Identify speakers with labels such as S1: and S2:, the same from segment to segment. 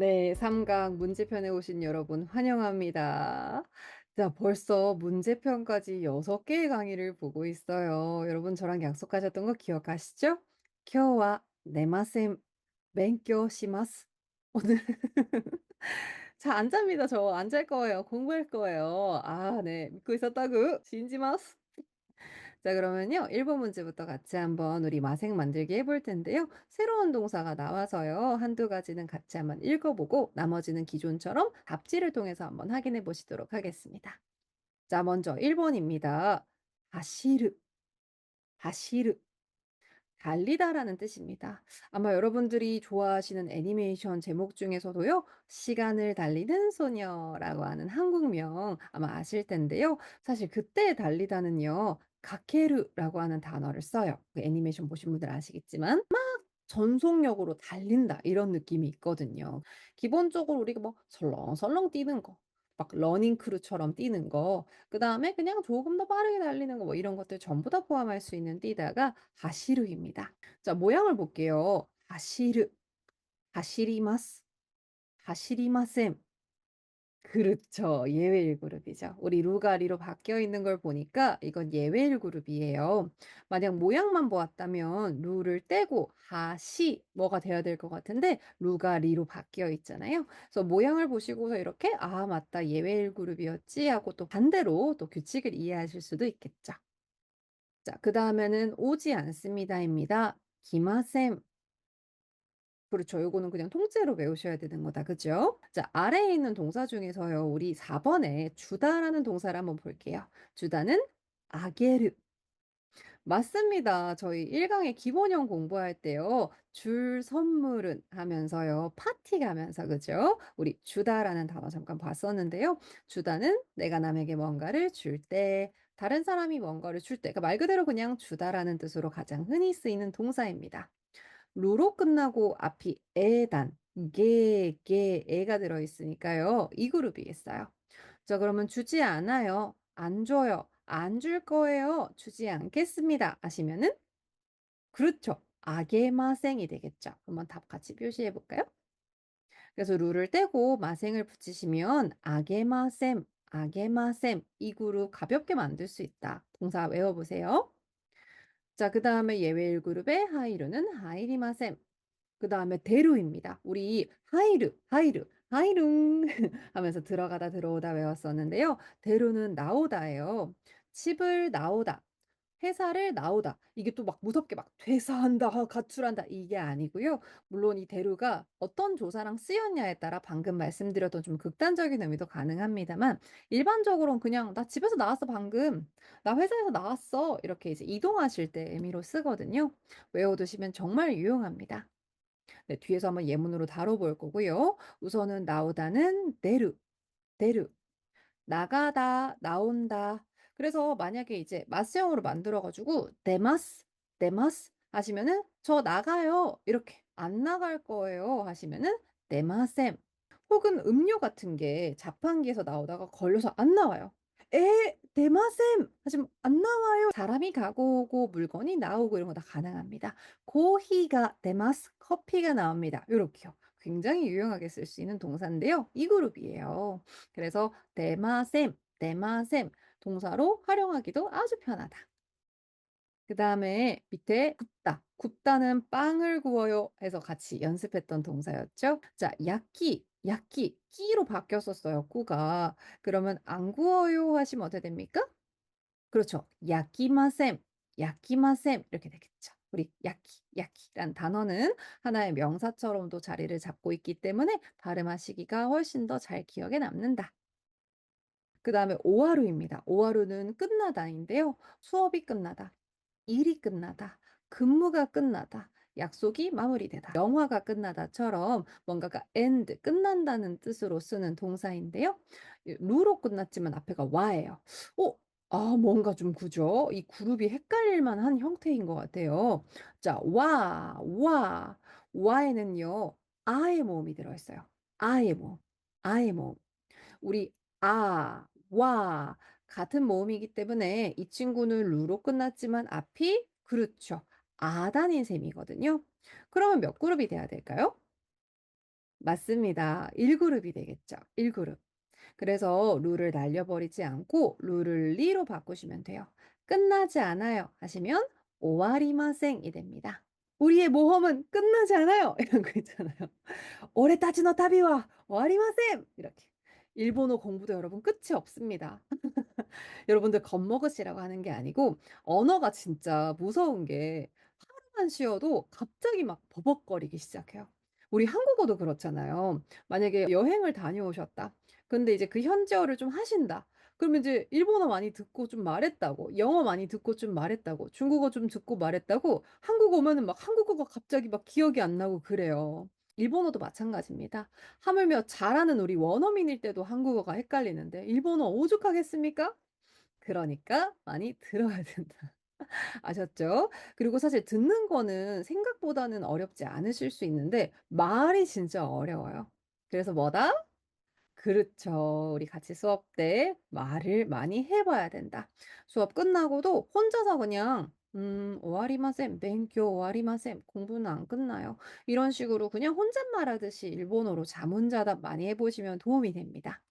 S1: 네, 삼강 문제편에 오신 여러분 환영합니다. 자, 벌써 문제편까지 6개의 강의를 보고 있어요. 여러분 저랑 약속하셨던 거 기억하시죠? "今日は 寝ません. 勉強します." 오늘 자, 안 잡니다. 저 안 잘 거예요. 공부할 거예요. 아, 네. 믿고 있었다구. 신지마스. 자, 그러면요. 1번 문제부터 같이 한번 우리 마생 만들기 해볼 텐데요. 새로운 동사가 나와서요. 한두 가지는 같이 한번 읽어보고 나머지는 기존처럼 답지를 통해서 한번 확인해 보시도록 하겠습니다. 자, 먼저 1 번입니다. 하시르, 하시르. 달리다라는 뜻입니다. 아마 여러분들이 좋아하시는 애니메이션 제목 중에서도요. 시간을 달리는 소녀라고 하는 한국명 아마 아실 텐데요. 사실 그때 달리다는요. 가케루라고 하는 단어를 써요. 그 애니메이션 보신 분들 아시겠지만 전속력으로 달린다 이런 느낌이 있거든요. 기본적으로 우리가 뭐 설렁설렁 뛰는 거, 막 러닝 크루처럼 뛰는 거, 그다음에 그냥 조금 더 빠르게 달리는 거 뭐 이런 것들 전부 다 포함할 수 있는 뛰다가 하시르입니다. 자, 모양을 볼게요. 하시르, 하시리마스, 하시리마셈. 그렇죠. 예외일 그룹이죠. 우리 루가 리로 바뀌어 있는 걸 보니까 이건 예외일 그룹이에요. 만약 모양만 보았다면 루를 떼고 하시 뭐가 돼야 될 것 같은데 루가 리로 바뀌어 있잖아요. 그래서 모양을 보시고서 이렇게 '아 맞다. 예외일 그룹이었지.' 하고 또 반대로 또 규칙을 이해하실 수도 있겠죠. 자, 그다음에는 "오지 않습니다."입니다. 기마셈. 그렇죠. 요거는 그냥 통째로 외우셔야 되는 거다. 그죠? 자, 아래에 있는 동사 중에서요. 우리 4 번에 주다라는 동사를 한번 볼게요. 주다는 아게르. 맞습니다. 저희 1 강의 기본형 공부할 때요. 줄 선물은 하면서요. 파티 가면서 그죠? 우리 주다라는 단어 잠깐 봤었는데요. 주다는 내가 남에게 뭔가를 줄 때, 다른 사람이 뭔가를 줄 때, 그러니까 말 그대로 그냥 주다라는 뜻으로 가장 흔히 쓰이는 동사입니다. 루로 끝나고 앞이 에단, 게, 에가 들어 있으니까요. 이 그룹이겠어요. 자, 그러면 "주지 않아요." "안 줘요." "안 줄 거예요." "주지 않겠습니다." 하시면은 그렇죠. 아게마생이 되겠죠. 한번 답 같이 표시해 볼까요? 그래서 루를 떼고 마생을 붙이시면 아게마셈, 아게마셈 이 그룹 가볍게 만들 수 있다. 동사 외워 보세요. 자, 그다음에 예외일 그룹의 하이루는 하이리마셈. 그다음에 대루입니다. 우리 하이르, 하이르, 하이룽 하면서 들어가다 들어오다 외웠었는데요. 대루는 나오다예요. 집을 나오다, 회사를 나오다. 이게 또 막 무섭게 막 퇴사한다, 가출한다 이게 아니고요. 물론 이 대루가 어떤 조사랑 쓰였냐에 따라 방금 말씀드렸던 좀 극단적인 의미도 가능합니다만 일반적으로는 그냥 "나 집에서 나왔어 방금. 나 회사에서 나왔어." 이렇게 이제 이동하실 때 의미로 쓰거든요. 외워두시면 정말 유용합니다. 네, 뒤에서 한번 예문으로 다뤄볼 거고요. 우선은 나오다는 내루, 내루, 나가다, 나온다. 그래서 만약에 이제 마스형으로 만들어 가지고 데마스, 데마스 하시면은 "저 나가요." 이렇게 "안 나갈 거예요." 하시면은 데마셈. 혹은 음료 같은 게 자판기에서 나오다가 걸려서 안 나와요. "에 데마셈." 하시면 "안 나와요." 사람이 가고 오고 물건이 나오고 이런 거 다 가능합니다. "코히가 데마스." 커피가 나옵니다. 요렇게요. 굉장히 유용하게 쓸 수 있는 동사인데요. 이 그룹이에요. 그래서 데마셈, 데마셈 동사로 활용하기도 아주 편하다. 그다음에 밑에 굽다. 굽다는 빵을 구워요 해서 같이 연습했던 동사였죠. 자, 야끼, 야끼, 끼로 바뀌었었어요, 꾸가. 그러면 안 구워요 하시면 어떻게 됩니까? 그렇죠. 야끼마셈, 야끼마셈 이렇게 되겠죠. 우리 야끼, 야끼란 단어는 하나의 명사처럼도 자리를 잡고 있기 때문에 발음하시기가 훨씬 더 잘 기억에 남는다. 그다음에 오하루입니다. 오하루는 끝나다인데요. 수업이 끝나다, 일이 끝나다, 근무가 끝나다, 약속이 마무리되다, 영화가 끝나다처럼 뭔가가 end 끝난다는 뜻으로 쓰는 동사인데요. 이 루로 끝났지만 앞에가 와예요. 어 뭔가 좀 그죠? 이 그룹이 헷갈릴 만한 형태인 것 같아요. 자, 와에는요. 아의 모음이 들어 있어요. 아의 모음, 아의 모음. 우리 와 같은 모음이기 때문에 이 친구는 루로 끝났지만 앞이 그렇죠. 아단인 셈이거든요. 그러면 몇 그룹이 돼야 될까요? 맞습니다. 1 그룹이 되겠죠. 1 그룹. 그래서 룰을 날려버리지 않고 룰을 리로 바꾸시면 돼요. "끝나지 않아요." 하시면 오와리마센이 됩니다. "우리의 모험은 끝나지 않아요." 이런 거 있잖아요. "오레 따지 노 타비와 오와리마센." 이렇게. 일본어 공부도 여러분 끝이 없습니다. 여러분들 겁먹으시라고 하는 게 아니고 언어가 진짜 무서운 게 하루만 쉬어도 갑자기 막 버벅거리기 시작해요. 우리 한국어도 그렇잖아요. 만약에 여행을 다녀오셨다. 근데 이제 그 현지어를 좀 하신다. 그러면 이제 일본어 많이 듣고 좀 말했다고, 영어 많이 듣고 좀 말했다고, 중국어 좀 듣고 말했다고 한국 오면은 막 한국어가 갑자기 막 기억이 안 나고 그래요. 일본어도 마찬가지입니다. 하물며 잘하는 우리 원어민일 때도 한국어가 헷갈리는데 일본어 오죽하겠습니까? 그러니까 많이 들어야 된다. 아셨죠? 그리고 사실 듣는 거는 생각보다는 어렵지 않으실 수 있는데 말이 진짜 어려워요. 그래서 뭐다? 그렇죠. 우리 같이 수업 때 말을 많이 해 봐야 된다. 수업 끝나고도 혼자서 그냥 오와리마셈, 勉強 오와리마셈. 공부는 안 끝나요. 이런 식으로 그냥 혼잣말하듯이 일본어로 자문자답 많이 해 보시면 도움이 됩니다.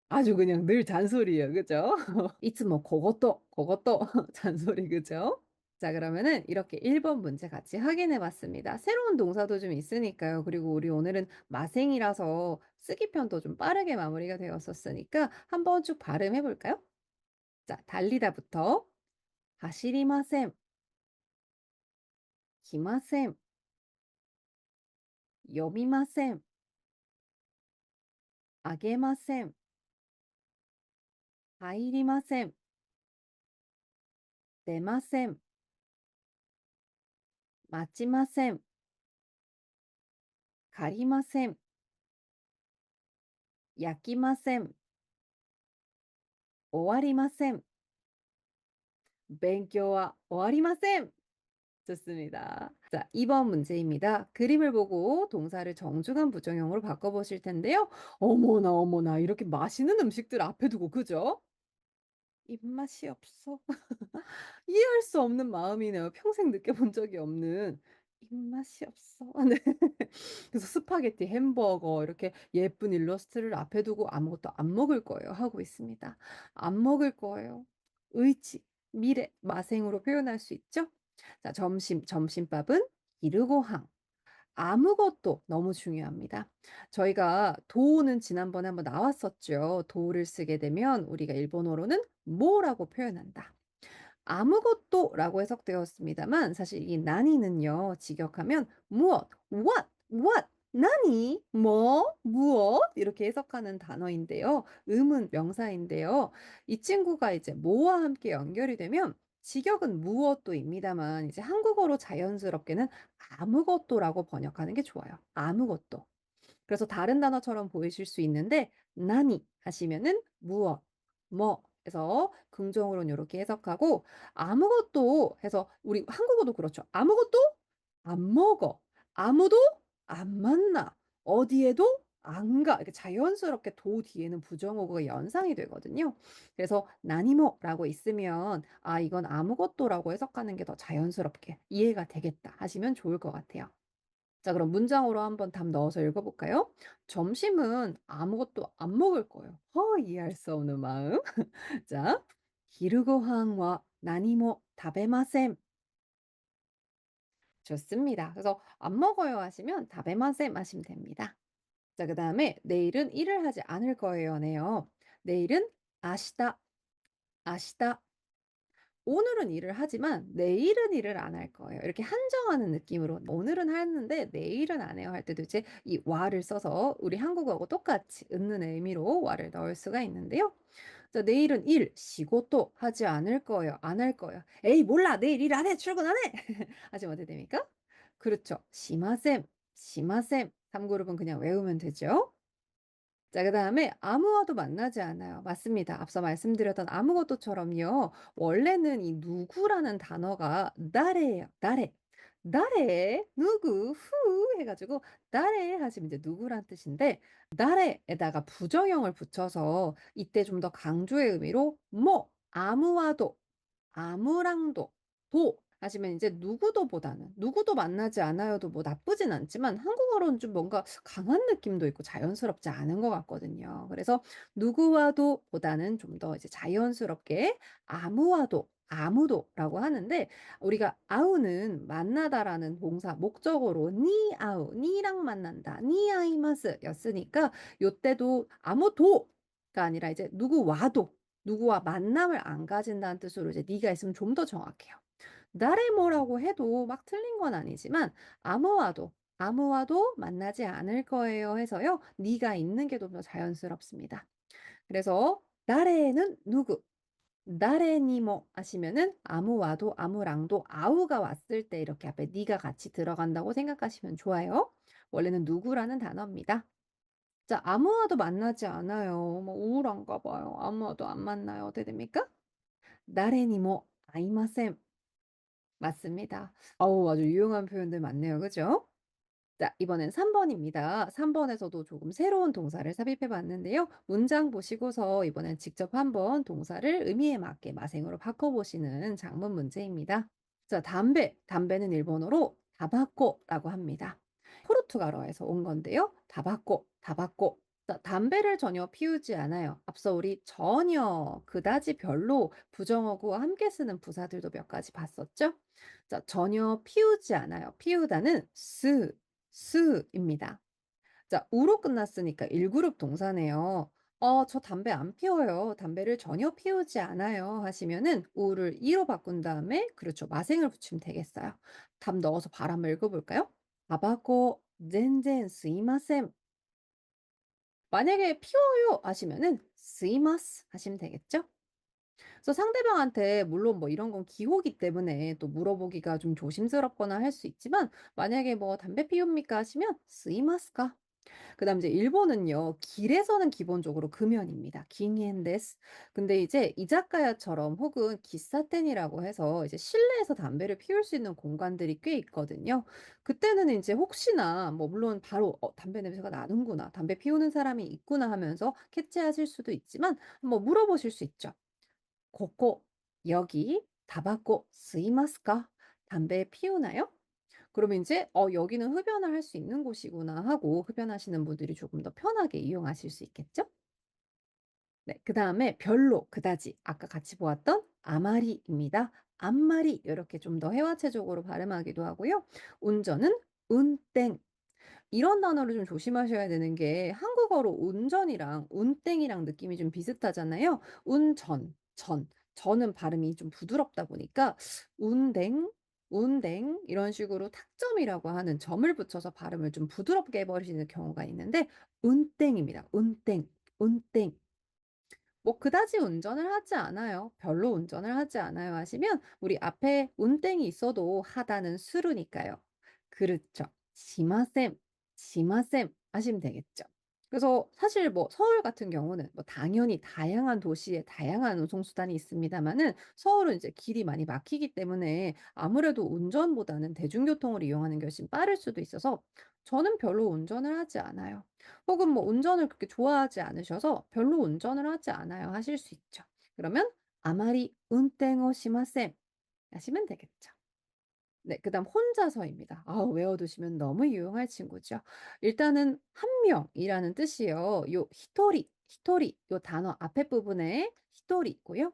S1: 아주 그냥 늘 잔소리예요. 그죠? "いつも 고것도, 고것도." 잔소리 그죠? 자 그러면은 이렇게 1번 문제 같이 확인해 봤습니다. 새로운 동사도 좀 있으니까요. 그리고 우리 오늘은 마생이라서 쓰기 편도 좀 빠르게 마무리가 되었었으니까 한번 쭉 발음해 볼까요? 자 달리다부터 하시리마셈, 기마셈, 요미마셈, 아게마셈, 하이리마셈, 내마셈, 마치마셈, 가리마셈, 야키마셈, 오와리마셈, 勉強は終わりません. 좋습니다. 자, 2번 문제입니다. 그림을 보고 동사를 정중한 부정형으로 바꿔보실 텐데요. 어머나, 어머나, 이렇게 맛있는 음식들 앞에 두고, 그죠? 입맛이 없어. 이해할 수 없는 마음이네요. 평생 느껴본 적이 없는. 입맛이 없어. 네. 그래서 스파게티, 햄버거 이렇게 예쁜 일러스트를 앞에 두고 아무것도 안 먹을 거예요 하고 있습니다. 안 먹을 거예요. 의지, 미래, 마생으로 표현할 수 있죠? 자, 점심밥은 기르고항. 아무것도 너무 중요합니다. 저희가 도는 지난번에 한번 나왔었죠. 도를 쓰게 되면 우리가 일본어로는 뭐라고 표현한다. 아무것도라고 해석되었습니다만 사실 이 나니는요. 직역하면 무엇, what, 나니, 뭐, 무엇 이렇게 해석하는 단어인데요. 음은 명사인데요. 이 친구가 이제 뭐와 함께 연결이 되면 직역은 무엇도입니다만 이제 한국어로 자연스럽게는 아무것도라고 번역하는 게 좋아요. 아무것도. 그래서 다른 단어처럼 보이실 수 있는데 나니 하시면은 무엇, 뭐 해서 긍정어로는 요렇게 해석하고 아무것도 해서 우리 한국어도 그렇죠. 아무것도 안 먹어. 아무도 안 만나. 어디에도 안 가. 이렇게 자연스럽게 도 뒤에는 부정어가 연상이 되거든요. 그래서 나니모라고 있으면 '아 이건 아무것도라고 해석하는 게 더 자연스럽게 이해가 되겠다.' 하시면 좋을 것 같아요. 자 그럼 문장으로 한번 답 넣어서 읽어 볼까요? 점심은 아무것도 안 먹을 거예요. 이해할 수 없는 마음. 자. "昼ご飯は 何も食べません." 좋습니다. 그래서 "안 먹어요." 하시면 食べません 하시면 됩니다. 자 그다음에 "내일은 일을 하지 않을 거예요."네요. 내일은 明日, 오늘은 일을 하지만 내일은 일을 안 할 거예요. 이렇게 한정하는 느낌으로 오늘은 하는데 내일은 안 해요 할 때도 이제 이 와를 써서 우리 한국어하고 똑같이 은는 의미로 와를 넣을 수가 있는데요. 자 내일은 일, 시고또 하지 않을 거예요. 안 할 거예요. "에이 몰라. 내일 일 안 해. 출근 안 해." 하시면 어떻게 됩니까? 그렇죠. 시마셈, 시마셈. 3 그룹은 그냥 외우면 되죠. 자 그다음에 아무와도 만나지 않아요. 맞습니다. 앞서 말씀드렸던 아무것도처럼요. 원래는 이 누구라는 단어가 나래예요. 나래. 나래, 누구, who 해 가지고 나래 하시면 이제 누구란 뜻인데 나래에다가 부정형을 붙여서 이때 좀 더 강조의 의미로 뭐 아무와도, 아무랑도, 도 하시면 이제 누구도보다는 누구도 만나지 않아요도 뭐 나쁘진 않지만 한국어로는 좀 뭔가 강한 느낌도 있고 자연스럽지 않은 것 같거든요. 그래서 누구와도 보다는 좀 더 이제 자연스럽게 아무와도 아무도라고 하는데 우리가 아우는 만나다라는 동사 목적어로 니 아우 니랑 만난다 니 아이마스 였으니까 요때도 아무도가 아니라 이제 누구와도 누구와 만남을 안 가진다는 뜻으로 이제 니가 있으면 좀 더 정확해요. 나래 뭐라고 해도 막 틀린 건 아니지만 아무와도, 아무와도 만나지 않을 거예요 해서요. 니가 있는 게 좀 더 자연스럽습니다. 그래서 나래는 누구, 나래니 뭐 하시면은 아무와도 아무랑도 아우가 왔을 때 이렇게 앞에 니가 같이 들어간다고 생각하시면 좋아요. 원래는 누구라는 단어입니다. 자, 아무와도 만나지 않아요. 뭐 우울한가 봐요. 아무와도 안 만나요. 어떻게 됩니까? 나래니 뭐 아이마셈. 맞습니다. 어우 아주 유용한 표현들 많네요. 그죠? 자 이번엔 3 번입니다. 3 번에서도 조금 새로운 동사를 삽입해 봤는데요. 문장 보시고서 이번엔 직접 한번 동사를 의미에 맞게 마생으로 바꿔 보시는 작문 문제입니다. 자 담배, 담배는 일본어로 타바코라고 합니다. 포르투갈어에서 온 건데요. 타바코, 타바코. 자 담배를 전혀 피우지 않아요. 앞서 우리 전혀, 그다지 별로 부정어구와 함께 쓰는 부사들도 몇 가지 봤었죠? 자 전혀 피우지 않아요. 피우다는 스입니다. 자 우로 끝났으니까 1 그룹 동사네요. 저 담배 안 피워요. 담배를 전혀 피우지 않아요." 하시면은 우를 이로 바꾼 다음에 그렇죠. 마생을 붙이면 되겠어요. 답 넣어서 바로 한번 읽어 볼까요? "タバコ全然吸いません." 만약에 "피워요." 하시면은 "吸います." 하시면 되겠죠? 그래서 상대방한테 물론 뭐 이런 건 기호기 때문에 또 물어보기가 좀 조심스럽거나 할 수 있지만 만약에 뭐 "담배 피웁니까?" 하시면 "吸いますか?" 그다음에 이제 일본은요. 길에서는 기본적으로 금연입니다. 긴엔 데스. 근데 이제 이자카야처럼 혹은 기사텐이라고 해서 이제 실내에서 담배를 피울 수 있는 공간들이 꽤 있거든요. 그때는 인제 혹시나 뭐 물론 바로 '담배 냄새가 나는구나. 담배 피우는 사람이 있구나.' 하면서 캐치하실 수도 있지만 뭐 물어보실 수 있죠. "ここ, 여기, 타바코 쓰이마스까? 담배 피우나요?" 그러면 인제 '어 여기는 흡연을 할 수 있는 곳이구나.' 하고 흡연하시는 분들이 조금 더 편하게 이용하실 수 있겠죠? 네. 그다음에 별로, 그다지 아까 같이 보았던 아마리입니다. 암마리 요렇게 좀 더 회화체적으로 발음하기도 하고요. 운전은 운땡. 이런 단어를 좀 조심하셔야 되는 게 한국어로 운전이랑 운땡이랑 느낌이 좀 비슷하잖아요. 운전, 전은 발음이 좀 부드럽다 보니까 운댕, 운댕 이런 식으로 탁점이라고 하는 점을 붙여서 발음을 좀 부드럽게 해 버리시는 경우가 있는데 운땡입니다. 운땡, 운땡. 뭐 그다지 운전을 하지 않아요. 별로 운전을 하지 않아요 하시면 우리 앞에 운땡이 있어도 하다는 수루니까요. 그렇죠. 시마셈, 시마셈 하시면 되겠죠. 그래서 사실 뭐 서울 같은 경우는 뭐 당연히 다양한 도시에 다양한 운송수단이 있습니다마는 서울은 이제 길이 많이 막히기 때문에 아무래도 운전보다는 대중교통을 이용하는 게 훨씬 빠를 수도 있어서 저는 별로 운전을 하지 않아요. 혹은 뭐 운전을 그렇게 좋아하지 않으셔서 "별로 운전을 하지 않아요." 하실 수 있죠. 그러면 "아마리 운転をしません." 하시면 되겠죠. 네. 그다음 혼자서입니다. 외워두시면 너무 유용할 친구죠. 일단은 한 명이라는 뜻이에요. 요 히토리, 히토리 요 단어 앞에 부분에 히토리 있고요.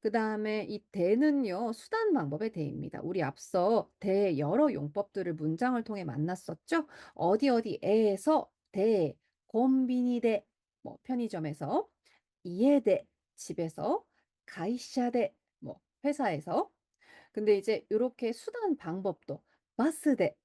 S1: 그다음에 이 대는요 수단 방법의 대입니다. 우리 앞서 대 여러 용법들을 문장을 통해 만났었죠. 어디 어디에서 대, 콤비니데 뭐 편의점에서, 이에데 집에서, 가이샤데 뭐 회사에서 근데 이제 요렇게 수단 방법도 바스데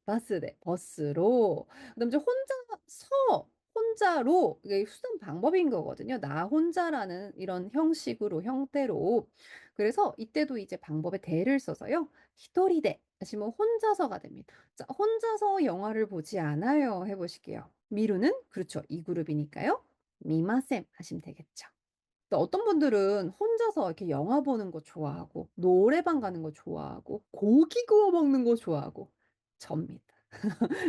S1: 바스데 버스로 그다음에 이제 혼자서 혼자로 이게 수단 방법인 거거든요. 나 혼자라는 이런 형식으로 형태로. 그래서 이때도 이제 방법의 대를 써서요. 히토리데 하시면 혼자서가 됩니다. 자 혼자서 영화를 보지 않아요 해 보실게요. 미루는 그렇죠. 이 그룹이니까요. 미마셈 하시면 되겠죠. 또 어떤 분들은 혼자서 이렇게 영화 보는 거 좋아하고 노래방 가는 거 좋아하고 고기 구워 먹는 거 좋아하고 접니다.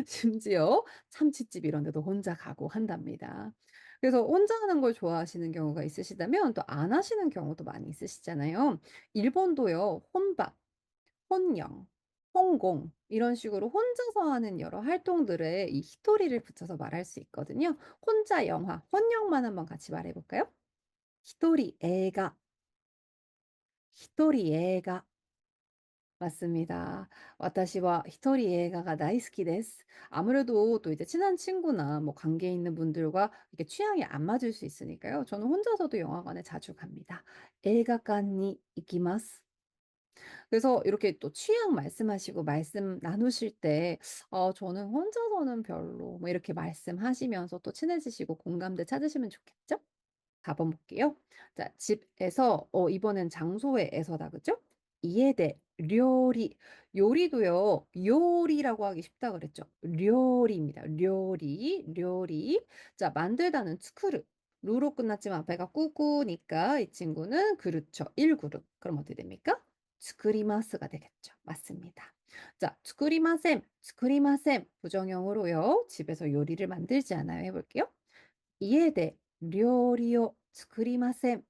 S1: 심지어 참치집 이런 데도 혼자 가고 한답니다. 그래서 혼자 하는 걸 좋아하시는 경우가 있으시다면 또 안 하시는 경우도 많이 있으시잖아요. 일본도요. 혼밥 혼영, 혼공 이런 식으로 혼자서 하는 여러 활동들에 이 히토리를 붙여서 말할 수 있거든요. 혼자 영화, 혼영만 한번 같이 말해 볼까요? 히토리 에가, 히토리 에가. 맞습니다. 와타시와 히토리 에가가 다이스키 데스. 아무래도 또 이제 친한 친구나 뭐 관계에 있는 분들과 이렇게 취향이 안 맞을 수 있으니까요. 저는 혼자서도 영화관에 자주 갑니다. 에가관니 이키마스. 그래서 이렇게 또 취향 말씀하시고 말씀 나누실 때 저는 혼자서는 별로." 뭐 이렇게 말씀하시면서 또 친해지시고 공감대 찾으시면 좋겠죠? 4번 볼게요. 자 집에서 이번엔 장소의 에서다. 그죠? 이에대 료리. 요리도요. 요리라고 하기 쉽다 그랬죠. 료리입니다. 료리, 료리. 자 만들다는 tsukuru. 루로 끝났지만 앞에가 꾸꾸니까 이 친구는 그렇죠. 1 그룹. 그럼 어떻게 됩니까? tsukurima스가 되겠죠. 맞습니다. 자 tsukurimasen, tsukurimasen 부정형으로요. 집에서 요리를 만들지 않아요. 해 볼게요. 이에대 료리오 tsukurimasen.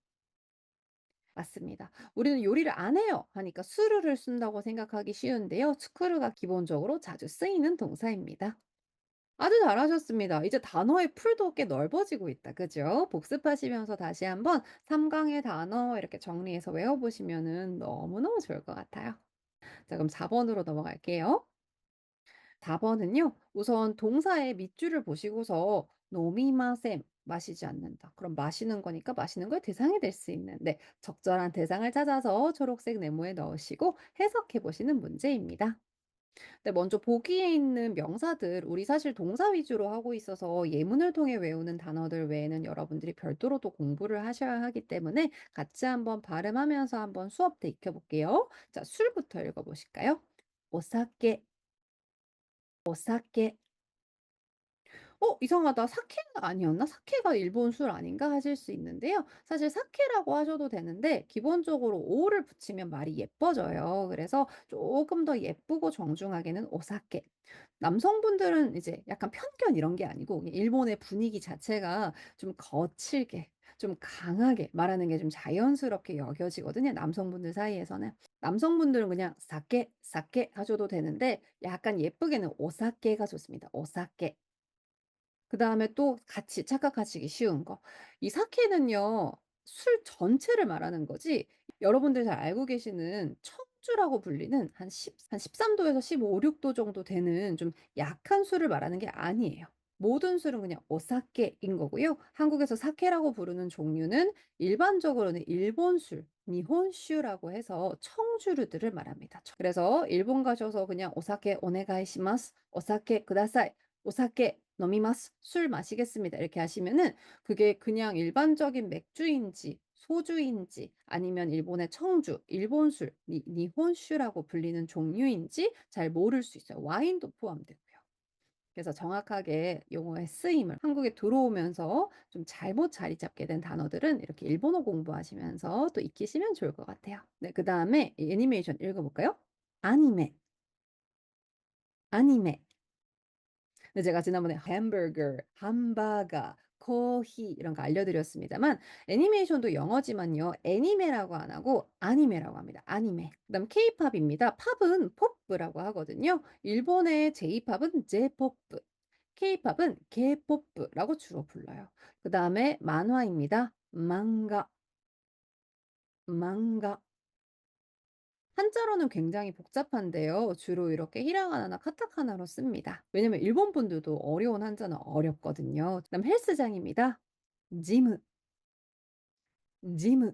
S1: 맞습니다. 우리는 요리를 안 해요 하니까 스르를 쓴다고 생각하기 쉬운데요. tsukuru 기본적으로 자주 쓰이는 동사입니다. 아주 잘하셨습니다. 이제 단어의 풀도 꽤 넓어지고 있다. 그죠? 복습하시면서 다시 한번 3 강의 단어 이렇게 정리해서 외워 보시면은 너무너무 좋을 것 같아요. 자 그럼 4 번으로 넘어갈게요. 4 번은요. 우선 동사의 밑줄을 보시고서 노미마셈 마시지 않는다. 그럼 마시는 거니까 마시는 걸 대상이 될 수 있는 네 적절한 대상을 찾아서 초록색 네모에 넣으시고 해석해 보시는 문제입니다. 네 먼저 보기에 있는 명사들 우리 사실 동사 위주로 하고 있어서 예문을 통해 외우는 단어들 외에는 여러분들이 별도로 또 공부를 하셔야 하기 때문에 같이 한번 발음하면서 한번 수업 때 익혀 볼게요. 자 술부터 읽어 보실까요? 오사케, 오사케. 이상하다. 사케가 아니었나? 사케가 일본 술 아닌가?" 하실 수 있는데요. 사실 사케라고 하셔도 되는데 기본적으로 오를 붙이면 말이 예뻐져요. 그래서 조금 더 예쁘고 정중하게는 오사케. 남성분들은 이제 약간 편견 이런 게 아니고 일본의 분위기 자체가 좀 거칠게 좀 강하게 말하는 게 좀 자연스럽게 여겨지거든요, 남성분들 사이에서는. 남성분들은 그냥 사케, 사케 하셔도 되는데 약간 예쁘게는 오사케가 좋습니다. 오사케. 그다음에 또 같이 착각하시기 쉬운 거. 이 사케는요. 술 전체를 말하는 거지 여러분들 잘 알고 계시는 청주라고 불리는 한 13 도에서 15-16도 정도 되는 좀 약한 술을 말하는 게 아니에요. 모든 술은 그냥 오사케인 거고요. 한국에서 사케라고 부르는 종류는 일반적으로는 일본 술, 니혼슈라고 해서 청주류들을 말합니다. 그래서 일본 가셔서 그냥 "오사케 오네가이시마스. 오사케 쿠다사이. 오사케 노미마스. 술 마시겠습니다." 이렇게 하시면은 그게 그냥 일반적인 맥주인지 소주인지 아니면 일본의 청주, 일본 술, 니혼슈라고 불리는 종류인지 잘 모를 수 있어요. 와인도 포함되고요. 그래서 정확하게 용어의 쓰임을 한국에 들어오면서 좀 잘못 자리 잡게 된 단어들은 이렇게 일본어 공부하시면서 또 익히시면 좋을 것 같아요. 네 그다음에 이 애니메이션 읽어 볼까요? 아니메, 아니메. 근데 제가 지난번에 햄버거, 함바가, 코히 이런 거 알려드렸습니다만 애니메이션도 영어지만요. 애니메라고 안 하고 아니메라고 합니다. 아니메. 그다음 케이팝입니다. 팝은 포프라고 하거든요. 일본의 제이팝은 제포프, 케이팝은 케이포프라고 주로 불러요. 그다음에 만화입니다. 망가, 망가. 한자로는 굉장히 복잡한데요. 주로 이렇게 히라가나나 카타카나로 씁니다. 왜냐면 일본 분들도 어려운 한자는 어렵거든요. 그다음 헬스장입니다. 지무, 지무.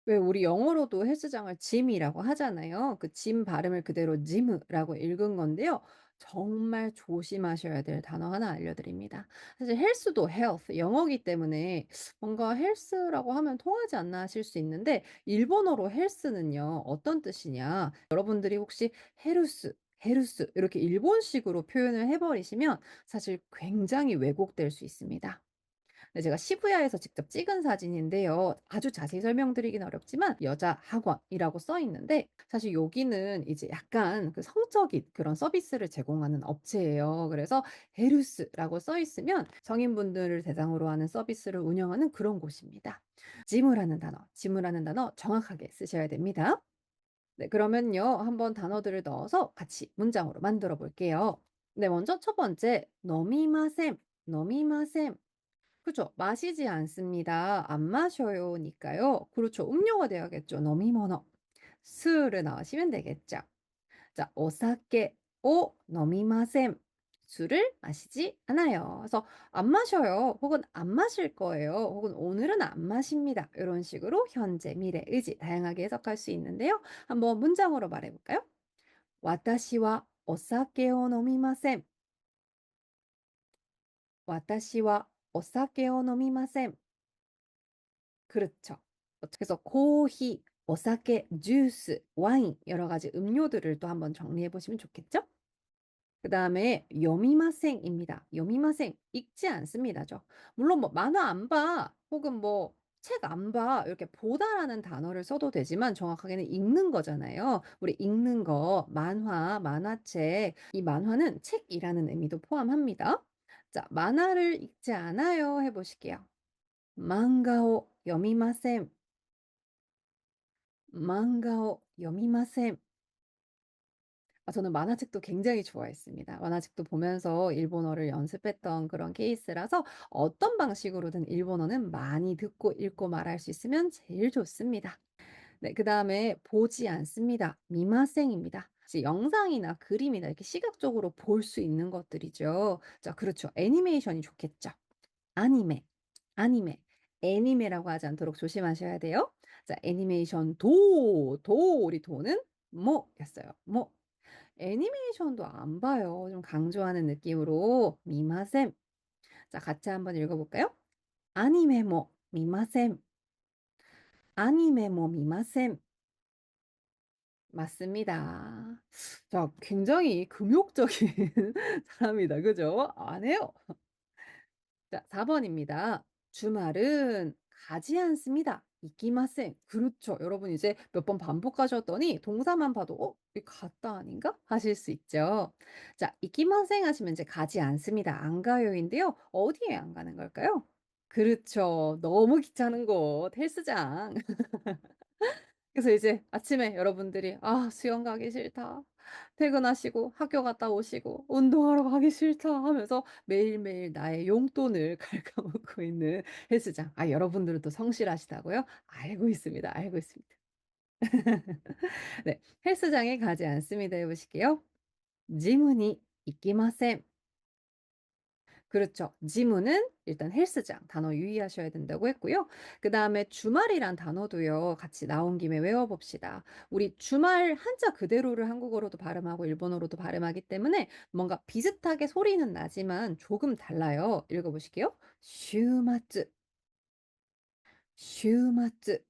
S1: 왜 우리 영어로도 헬스장을 gym이라고 하잖아요. 그 gym 발음을 그대로 gym라고 읽은 건데요. 정말 조심하셔야 될 단어 하나 알려드립니다. 사실 헬스도 health, 영어기 때문에 뭔가 헬스라고 하면 통하지 않나 하실 수 있는데 일본어로 헬스는요. 어떤 뜻이냐. 여러분들이 혹시 헤루스, 헤루스 이렇게 일본식으로 표현을 해 버리시면 사실 굉장히 왜곡될 수 있습니다. 네 제가 시부야에서 직접 찍은 사진인데요. 아주 자세히 설명드리긴 어렵지만 여자 학원이라고 써 있는데 사실 여기는 이제 약간 그 성적인 그런 서비스를 제공하는 업체예요. 그래서 헤루스라고 써 있으면 성인분들을 대상으로 하는 서비스를 운영하는 그런 곳입니다. 짐이라는 단어 정확하게 쓰셔야 됩니다. 네, 그러면요. 한번 단어들을 넣어서 같이 문장으로 만들어 볼게요. 네, 먼저 첫 번째, 너미마셈, 너미마셈. 그죠? 마시지 않습니다. 안 마셔요니까요. 그렇죠. 음료가 돼야겠죠. 너미모노. 술을 넣으시면 되겠죠. 자, 오사케 오 너미마셈. 술을 마시지 않아요. 그래서 안 마셔요. 혹은 안 마실 거예요. 혹은 오늘은 안 마십니다. 이런 식으로 현재, 미래, 의지 다양하게 해석할 수 있는데요. 한번 문장으로 말해 볼까요? 와타시와 오사케を 飲みません. 와타시와 오사케を 飲みません. 그렇죠. 그래서 코히, 오사케, 주스, 와인 여러 가지 음료들을 또 한번 정리해 보시면 좋겠죠? 그다음에 요미마생입니다. 요미마생 읽지 않습니다죠. 물론 뭐 만화 안 봐 혹은 뭐 책 안 봐 이렇게 보다라는 단어를 써도 되지만 정확하게는 읽는 거잖아요. 우리 읽는 거 만화, 만화책 이 만화는 책이라는 의미도 포함합니다. 자, 만화를 읽지 않아요 해 보실게요. 만가오 요미마센. 만가오 요미마센. 저는 만화책도 굉장히 좋아했습니다. 만화책도 보면서 일본어를 연습했던 그런 케이스라서 어떤 방식으로든 일본어는 많이 듣고 읽고 말할 수 있으면 제일 좋습니다. 네, 그다음에 보지 않습니다. 미마생입니다. 이제 영상이나 그림이나 이렇게 시각적으로 볼 수 있는 것들이죠. 자, 그렇죠. 애니메이션이 좋겠죠. 아니메, 아니메. 애니메라고 하지 않도록 조심하셔야 돼요. 자, 애니메이션 우리 도는 뭐였어요. 뭐. 애니메이션도 안 봐요. 좀 강조하는 느낌으로 미마셈. 자, 같이 한번 읽어 볼까요? 아니메 모 미마셈. 아니메 모 미마셈. 맞습니다. 자, 굉장히 금욕적인 사람이다. 그죠? 안 해요. 자, 4 번입니다. 주말은 가지 않습니다. 이키마센. 그렇죠. 여러분 이제 몇 번 반복하셨더니 동사만 봐도 '어 이 갔다.' 아닌가?' 하실 수 있죠. 자, 이키마센 하시면 이제 가지 않습니다. 안 가요인데요. 어디에 안 가는 걸까요? 그렇죠. 너무 귀찮은 곳 헬스장. 그래서 이제 아침에 여러분들이 '아 수영 가기 싫다. 퇴근하시고 학교 갔다 오시고 운동하러 가기 싫다.' 하면서 매일매일 나의 용돈을 갉아먹고 있는 헬스장. 여러분들은 또 성실하시다고요? 알고 있습니다. 알고 있습니다. 네. 헬스장에 가지 않습니다 해 보실게요. "ジムに 行きません." 그렇죠. 지문은 일단 헬스장 단어 유의하셔야 된다고 했고요. 그다음에 주말이란 단어도요. 같이 나온 김에 외워 봅시다. 우리 주말 한자 그대로를 한국어로도 발음하고 일본어로도 발음하기 때문에 뭔가 비슷하게 소리는 나지만 조금 달라요. 읽어 보실게요. 슈마츠, 슈마츠.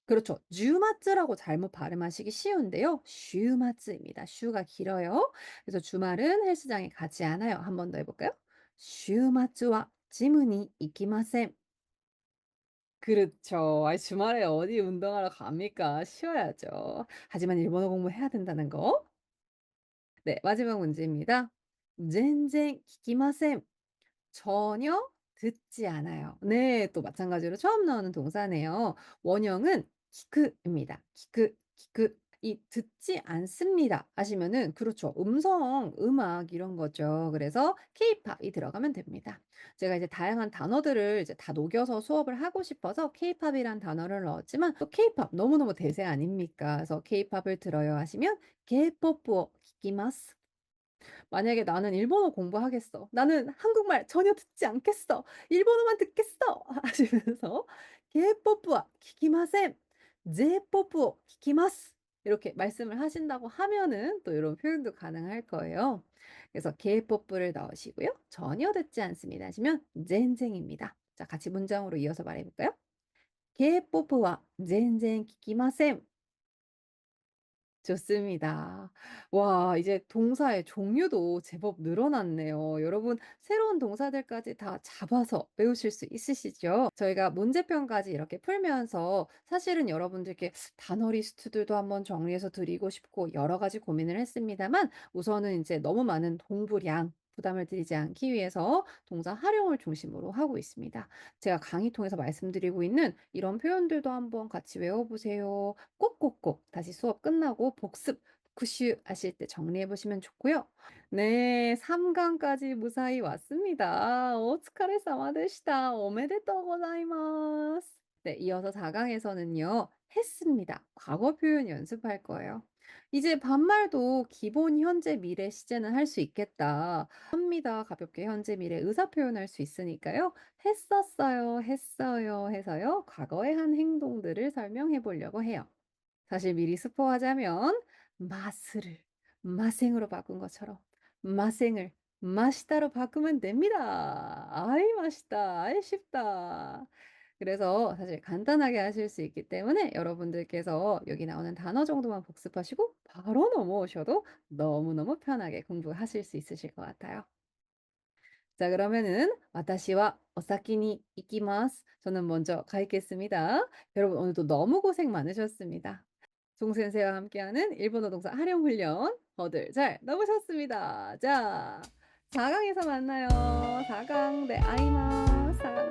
S1: 그렇죠. 주마츠라고 잘못 발음하시기 쉬운데요. 슈마츠입니다. 슈가 길어요. 그래서 주말은 헬스장에 가지 않아요. 한 번 더 해볼까요? 슈마츠와 지문이 이키마센. 그렇죠. 주말에 어디 운동하러 갑니까? 쉬어야죠. 하지만 일본어 공부해야 된다는 거. 네, 마지막 문제입니다. 젠젠 키키마센. 전혀 듣지 않아요. 네. 또 마찬가지로 처음 나오는 동사네요. 원형은 키크입니다. 키크, 키크. 이 "듣지 않습니다." 하시면은 그렇죠. 음성, 음악 이런 거죠. 그래서 케이팝이 들어가면 됩니다. 제가 이제 다양한 단어들을 이제 다 녹여서 수업을 하고 싶어서 케이팝이란 단어를 넣었지만 또 케이팝 너무너무 대세 아닙니까? 그래서 "케이팝을 들어요." 하시면 "K-POPを 聞きます." 만약에 '나는 일본어 공부하겠어. 나는 한국말 전혀 듣지 않겠어. 일본어만 듣겠어.' 하시면서 "K-POP와 聞きません. J-POPを 聞きます." 이렇게 말씀을 하신다고 하면은 또 요런 표현도 가능할 거예요. 그래서 K-POP를 넣으시고요. "전혀 듣지 않습니다." 하시면 "全然입니다." 자, 같이 문장으로 이어서 말해 볼까요? "K-POP와 全然 聞きません." 좋습니다. 와, 이제 동사의 종류도 제법 늘어났네요. 여러분 새로운 동사들까지 다 잡아서 외우실 수 있으시죠? 저희가 문제편까지 이렇게 풀면서 사실은 여러분들께 단어 리스트들도 한번 정리해서 드리고 싶고 여러 가지 고민을 했습니다만 우선은 이제 너무 많은 공부량 부담을 드리지 않기 위해서 동사 활용을 중심으로 하고 있습니다. 제가 강의 통해서 말씀드리고 있는 이런 표현들도 한번 같이 외워보세요. 꼭꼭꼭 다시 수업 끝나고 복습, 푸시 하실 때 정리해 보시면 좋고요. 네, 3 강까지 무사히 왔습니다. 오츠카레 사마でした. 오메데토우 고자이마스. 네, 이어서 4 강에서는요. 했습니다. 과거 표현 연습할 거예요. 이제 반말도 기본 현재 미래 시제는 할 수 있겠다. 합니다. 가볍게 현재 미래 의사 표현할 수 있으니까요. 했었어요, 했어요 해서요. 과거에 한 행동들을 설명해 보려고 해요. 사실 미리 스포하자면 마스를 마생으로 바꾼 것처럼 마생을 마시다로 바꾸면 됩니다. 아이 맛있다. 아이 쉽다. 그래서 사실 간단하게 하실 수 있기 때문에 여러분들께서 여기 나오는 단어 정도만 복습하시고 바로 넘어오셔도 너무너무 편하게 공부하실 수 있으실 것 같아요. 자, 그러면은 와타시와 오사키니 이키마스. 저는 먼저 가 있겠습니다. 여러분 오늘도 너무 고생 많으셨습니다. 송先生와 함께하는 일본어 동사 활용 훈련 다들 잘 넘으셨습니다. 자, 4 강에서 만나요. 4 강. 네, 아이마스. 4 강.